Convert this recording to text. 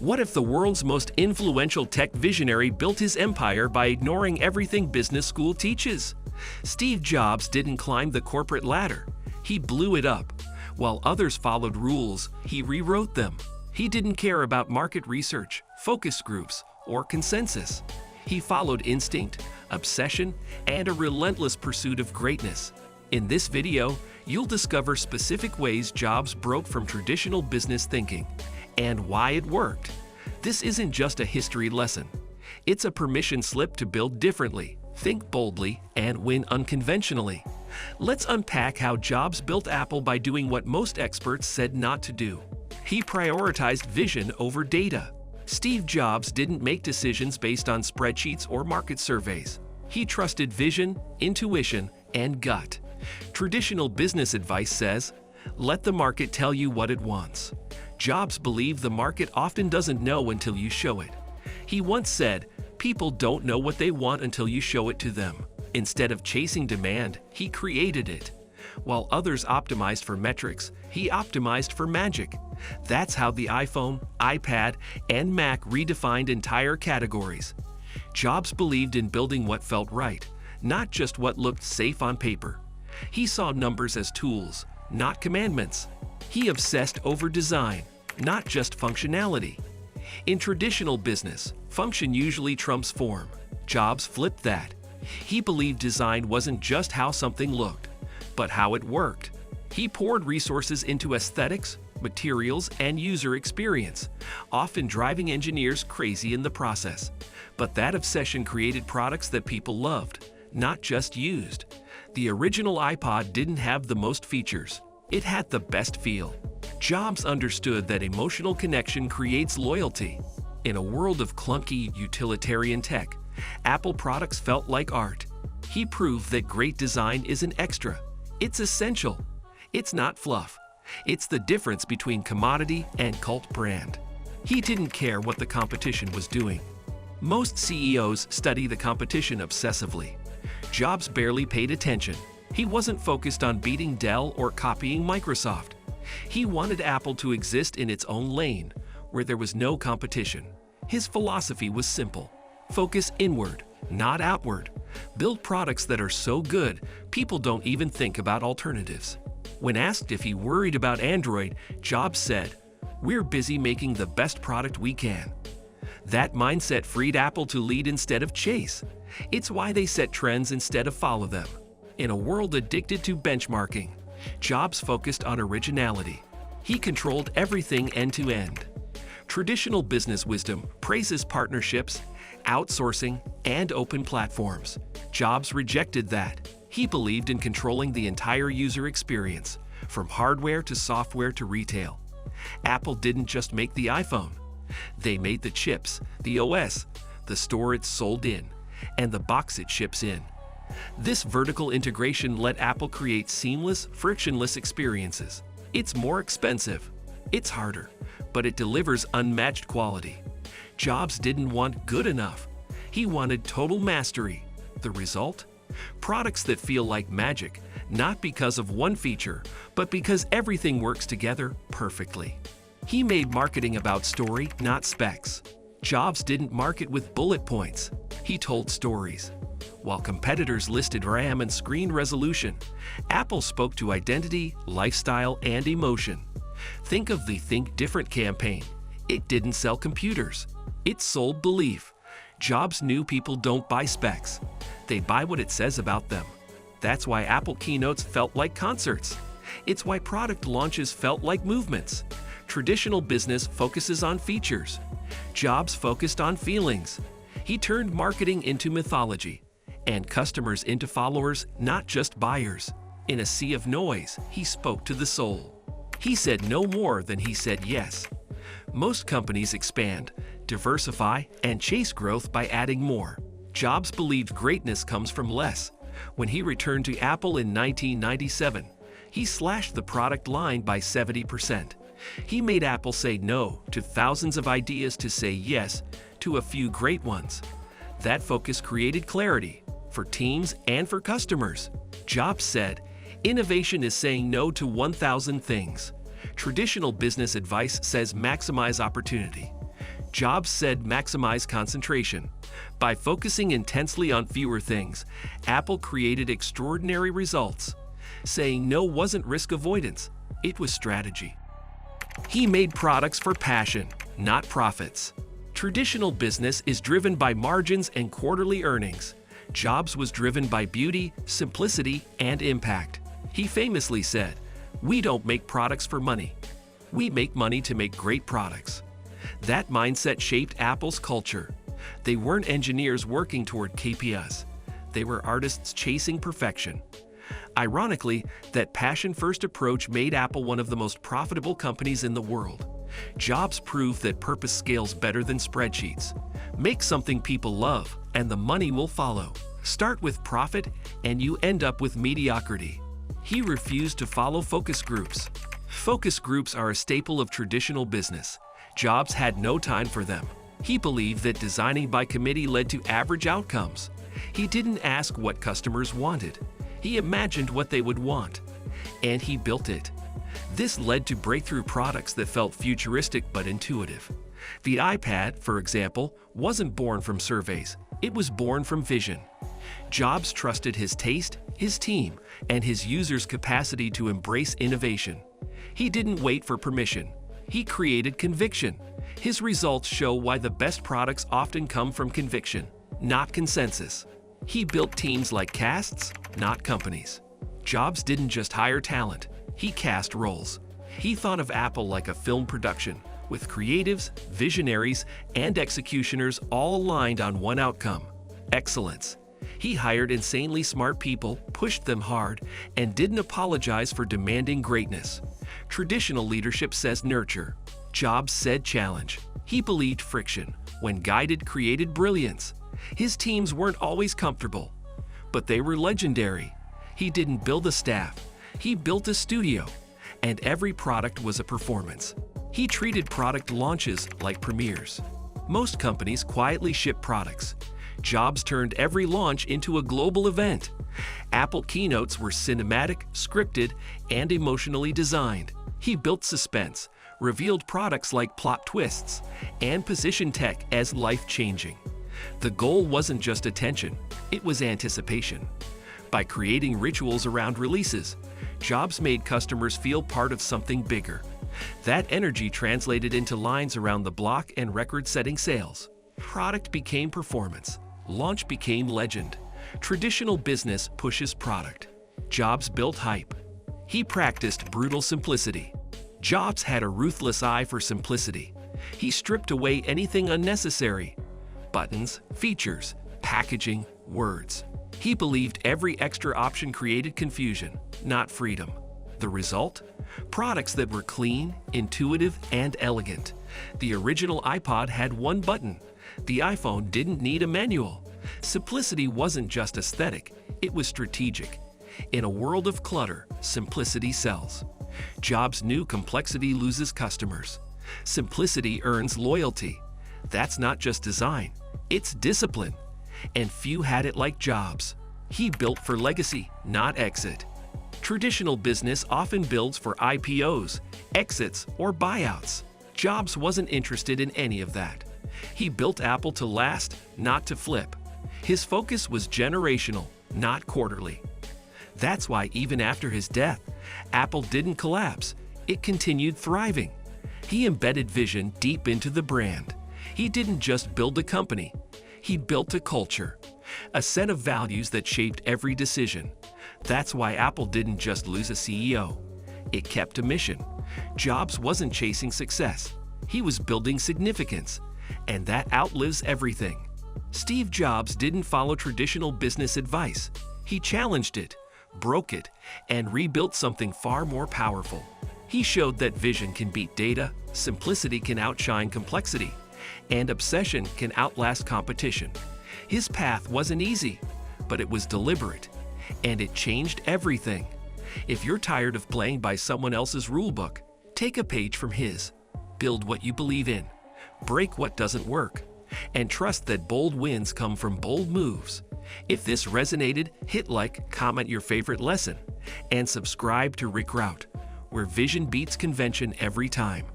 What if the world's most influential tech visionary built his empire by ignoring everything business school teaches? Steve Jobs didn't climb the corporate ladder. He blew it up. While others followed rules, he rewrote them. He didn't care about market research, focus groups, or consensus. He followed instinct, obsession, and a relentless pursuit of greatness. In this video, you'll discover specific ways Jobs broke from traditional business thinking and why it worked. This isn't just a history lesson. It's a permission slip to build differently, think boldly, and win unconventionally. Let's unpack how Jobs built Apple by doing what most experts said not to do. He prioritized vision over data. Steve Jobs didn't make decisions based on spreadsheets or market surveys. He trusted vision, intuition, and gut. Traditional business advice says, let the market tell you what it wants. Jobs believed the market often doesn't know until you show it. He once said, people don't know what they want until you show it to them. Instead of chasing demand, he created it. While others optimized for metrics, he optimized for magic. That's how the iPhone, iPad, and Mac redefined entire categories. Jobs believed in building what felt right, not just what looked safe on paper. He saw numbers as tools, not commandments. He obsessed over design, not just functionality. In traditional business, function usually trumps form. Jobs flipped that. He believed design wasn't just how something looked, but how it worked. He poured resources into aesthetics, materials, and user experience, often driving engineers crazy in the process. But that obsession created products that people loved, not just used. The original iPod didn't have the most features. It had the best feel. Jobs understood that emotional connection creates loyalty. In a world of clunky, utilitarian tech, Apple products felt like art. He proved that great design isn't extra. It's essential. It's not fluff. It's the difference between commodity and cult brand. He didn't care what the competition was doing. Most CEOs study the competition obsessively. Jobs barely paid attention. He wasn't focused on beating Dell or copying Microsoft. He wanted Apple to exist in its own lane, where there was no competition. His philosophy was simple. Focus inward, not outward. Build products that are so good, people don't even think about alternatives. When asked if he worried about Android, Jobs said, "We're busy making the best product we can." That mindset freed Apple to lead instead of chase. It's why they set trends instead of follow them. In a world addicted to benchmarking, Jobs focused on originality. He controlled everything end-to-end. Traditional business wisdom praises partnerships, outsourcing, and open platforms. Jobs rejected that. He believed in controlling the entire user experience, from hardware to software to retail. Apple didn't just make the iPhone. They made the chips, the OS, the store it's sold in, and the box it ships in. This vertical integration let Apple create seamless, frictionless experiences. It's more expensive, it's harder, but it delivers unmatched quality. Jobs didn't want good enough. He wanted total mastery. The result? Products that feel like magic, not because of one feature, but because everything works together perfectly. He made marketing about story, not specs. Jobs didn't market with bullet points. He told stories. While competitors listed RAM and screen resolution, Apple spoke to identity, lifestyle, and emotion. Think of the Think Different campaign. It didn't sell computers. It sold belief. Jobs knew people don't buy specs. They buy what it says about them. That's why Apple keynotes felt like concerts. It's why product launches felt like movements. Traditional business focuses on features. Jobs focused on feelings. He turned marketing into mythology, and customers into followers, not just buyers. In a sea of noise, he spoke to the soul. He said no more than he said yes. Most companies expand, diversify, and chase growth by adding more. Jobs believed greatness comes from less. When he returned to Apple in 1997, he slashed the product line by 70%. He made Apple say no to thousands of ideas to say yes to a few great ones. That focus created clarity for teams and for customers. Jobs said, "Innovation is saying no to 1,000 things." Traditional business advice says maximize opportunity. Jobs said maximize concentration. By focusing intensely on fewer things, Apple created extraordinary results. Saying no wasn't risk avoidance, it was strategy. He made products for passion, not profits. Traditional business is driven by margins and quarterly earnings. Jobs was driven by beauty, simplicity, and impact. He famously said, "We don't make products for money. We make money to make great products." That mindset shaped Apple's culture. They weren't engineers working toward KPIs. They were artists chasing perfection. Ironically, that passion-first approach made Apple one of the most profitable companies in the world. Jobs proved that purpose scales better than spreadsheets. Make something people love, and the money will follow. Start with profit, and you end up with mediocrity. He refused to follow focus groups. Focus groups are a staple of traditional business. Jobs had no time for them. He believed that designing by committee led to average outcomes. He didn't ask what customers wanted. He imagined what they would want, and he built it. This led to breakthrough products that felt futuristic but intuitive. The iPad, for example, wasn't born from surveys. It was born from vision. Jobs trusted his taste, his team, and his users' capacity to embrace innovation. He didn't wait for permission. He created conviction. His results show why the best products often come from conviction, not consensus. He built teams like casts, not companies. Jobs didn't just hire talent, he cast roles. He thought of Apple like a film production, with creatives, visionaries, and executioners all aligned on one outcome: excellence. He hired insanely smart people, pushed them hard, and didn't apologize for demanding greatness. Traditional leadership says nurture. Jobs said challenge. He believed friction. When guided, created brilliance. His teams weren't always comfortable, but they were legendary. He didn't build a staff. He built a studio, and every product was a performance. He treated product launches like premieres. Most companies quietly ship products. Jobs turned every launch into a global event. Apple keynotes were cinematic, scripted, and emotionally designed. He built suspense, revealed products like plot twists, and positioned tech as life-changing. The goal wasn't just attention, it was anticipation. By creating rituals around releases, Jobs made customers feel part of something bigger. That energy translated into lines around the block and record-setting sales. Product became performance. Launch became legend. Traditional business pushes product. Jobs built hype. He practiced brutal simplicity. Jobs had a ruthless eye for simplicity. He stripped away anything unnecessary: buttons, features, packaging, words. He believed every extra option created confusion, not freedom. The result? Products that were clean, intuitive, and elegant. The original iPod had one button. The iPhone didn't need a manual. Simplicity wasn't just aesthetic, it was strategic. In a world of clutter, simplicity sells. Jobs knew complexity loses customers. Simplicity earns loyalty. That's not just design, it's discipline. And few had it like Jobs. He built for legacy, not exit. Traditional business often builds for IPOs, exits, or buyouts. Jobs wasn't interested in any of that. He built Apple to last, not to flip. His focus was generational, not quarterly. That's why even after his death, Apple didn't collapse. It continued thriving. He embedded vision deep into the brand. He didn't just build a company. He built a culture, a set of values that shaped every decision. That's why Apple didn't just lose a CEO. It kept a mission. Jobs wasn't chasing success. He was building significance, and that outlives everything. Steve Jobs didn't follow traditional business advice. He challenged it, broke it, and rebuilt something far more powerful. He showed that vision can beat data, simplicity can outshine complexity, and obsession can outlast competition. His path wasn't easy, but it was deliberate, and it changed everything. If you're tired of playing by someone else's rulebook, take a page from his. Build what you believe in, break what doesn't work, and trust that bold wins come from bold moves. If this resonated, hit like, comment your favorite lesson, and subscribe to rewrote, where vision beats convention every time.